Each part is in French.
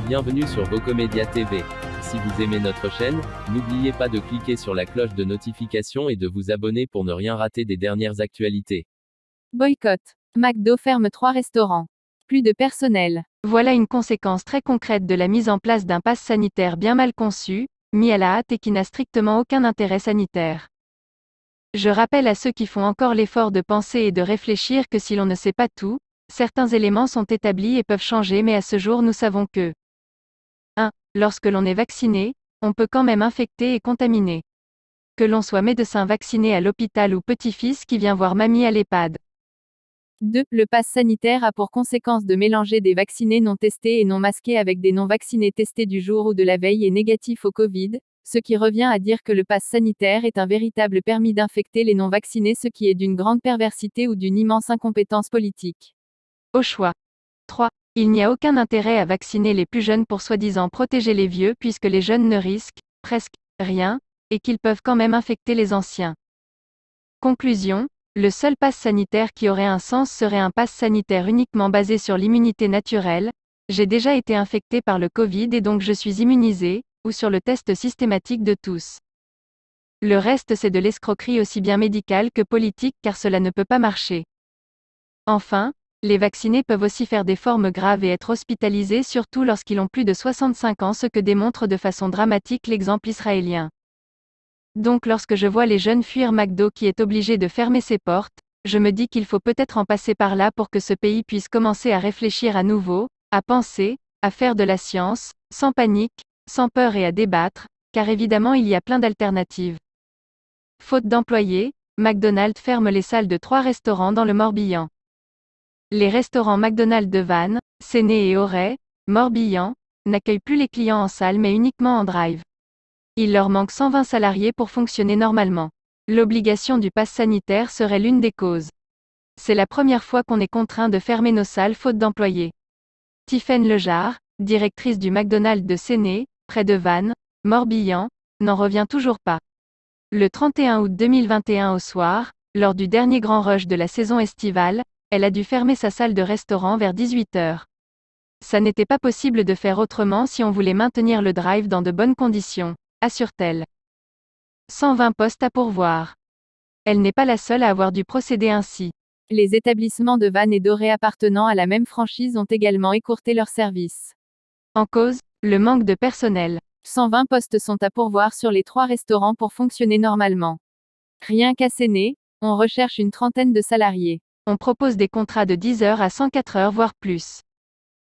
Bienvenue sur Vocomédia TV. Si vous aimez notre chaîne, n'oubliez pas de cliquer sur la cloche de notification et de vous abonner pour ne rien rater des dernières actualités. Boycott. McDo ferme 3 restaurants. Plus de personnel. Voilà une conséquence très concrète de la mise en place d'un pass sanitaire bien mal conçu, mis à la hâte et qui n'a strictement aucun intérêt sanitaire. Je rappelle à ceux qui font encore l'effort de penser et de réfléchir que si l'on ne sait pas tout, certains éléments sont établis et peuvent changer, mais à ce jour nous savons que 1. Lorsque l'on est vacciné, on peut quand même infecter et contaminer. Que l'on soit médecin vacciné à l'hôpital ou petit-fils qui vient voir mamie à l'EHPAD. 2. Le pass sanitaire a pour conséquence de mélanger des vaccinés non testés et non masqués avec des non vaccinés testés du jour ou de la veille et négatifs au Covid, ce qui revient à dire que le pass sanitaire est un véritable permis d'infecter les non vaccinés, ce qui est d'une grande perversité ou d'une immense incompétence politique. Au choix. 3. Il n'y a aucun intérêt à vacciner les plus jeunes pour soi-disant protéger les vieux puisque les jeunes ne risquent, presque, rien, et qu'ils peuvent quand même infecter les anciens. Conclusion. Le seul pass sanitaire qui aurait un sens serait un pass sanitaire uniquement basé sur l'immunité naturelle. J'ai déjà été infecté par le Covid et donc je suis immunisé, ou sur le test systématique de tous. Le reste c'est de l'escroquerie aussi bien médicale que politique car cela ne peut pas marcher. Enfin, les vaccinés peuvent aussi faire des formes graves et être hospitalisés surtout lorsqu'ils ont plus de 65 ans, ce que démontre de façon dramatique l'exemple israélien. Donc lorsque je vois les jeunes fuir McDo qui est obligé de fermer ses portes, je me dis qu'il faut peut-être en passer par là pour que ce pays puisse commencer à réfléchir à nouveau, à penser, à faire de la science, sans panique, sans peur et à débattre, car évidemment il y a plein d'alternatives. Faute d'employés, McDonald's ferme les salles de 3 restaurants dans le Morbihan. Les restaurants McDonald's de Vannes, Séné et Auray, Morbihan, n'accueillent plus les clients en salle mais uniquement en drive. Il leur manque 120 salariés pour fonctionner normalement. L'obligation du pass sanitaire serait l'une des causes. C'est la première fois qu'on est contraint de fermer nos salles faute d'employés. Tiffaine Lejar, directrice du McDonald's de Séné, près de Vannes, Morbihan, n'en revient toujours pas. Le 31 août 2021 au soir, lors du dernier grand rush de la saison estivale, elle a dû fermer sa salle de restaurant vers 18h. Ça n'était pas possible de faire autrement si on voulait maintenir le drive dans de bonnes conditions, assure-t-elle. 120 postes à pourvoir. Elle n'est pas la seule à avoir dû procéder ainsi. Les établissements de Vannes et d'Auray appartenant à la même franchise ont également écourté leurs services. En cause, le manque de personnel. 120 postes sont à pourvoir sur les 3 restaurants pour fonctionner normalement. Rien qu'à Séné, on recherche une trentaine de salariés. On propose des contrats de 10 heures à 104 heures voire plus.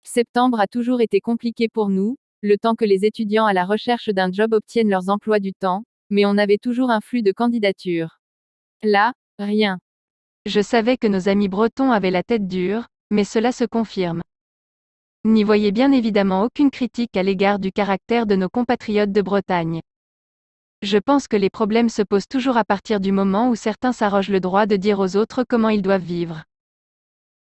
Septembre a toujours été compliqué pour nous, le temps que les étudiants à la recherche d'un job obtiennent leurs emplois du temps, mais on avait toujours un flux de candidatures. Là, rien. Je savais que nos amis bretons avaient la tête dure, mais cela se confirme. N'y voyez bien évidemment aucune critique à l'égard du caractère de nos compatriotes de Bretagne. Je pense que les problèmes se posent toujours à partir du moment où certains s'arrogent le droit de dire aux autres comment ils doivent vivre.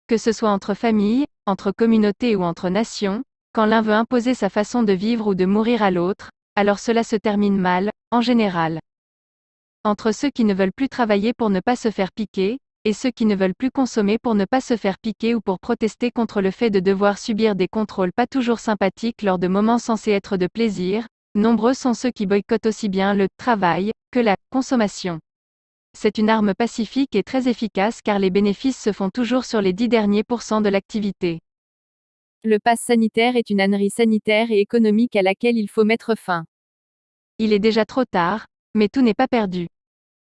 Que ce soit entre familles, entre communautés ou entre nations, quand l'un veut imposer sa façon de vivre ou de mourir à l'autre, alors cela se termine mal, en général. Entre ceux qui ne veulent plus travailler pour ne pas se faire piquer, et ceux qui ne veulent plus consommer pour ne pas se faire piquer ou pour protester contre le fait de devoir subir des contrôles pas toujours sympathiques lors de moments censés être de plaisir, nombreux sont ceux qui boycottent aussi bien le travail que la consommation. C'est une arme pacifique et très efficace car les bénéfices se font toujours sur les 10 derniers pourcents de l'activité. Le pass sanitaire est une ânerie sanitaire et économique à laquelle il faut mettre fin. Il est déjà trop tard, mais tout n'est pas perdu.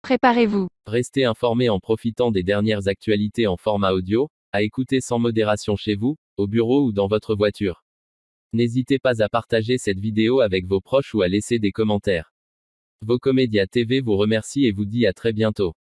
Préparez-vous. Restez informés en profitant des dernières actualités en format audio, à écouter sans modération chez vous, au bureau ou dans votre voiture. N'hésitez pas à partager cette vidéo avec vos proches ou à laisser des commentaires. Vocomédia TV vous remercie et vous dit à très bientôt.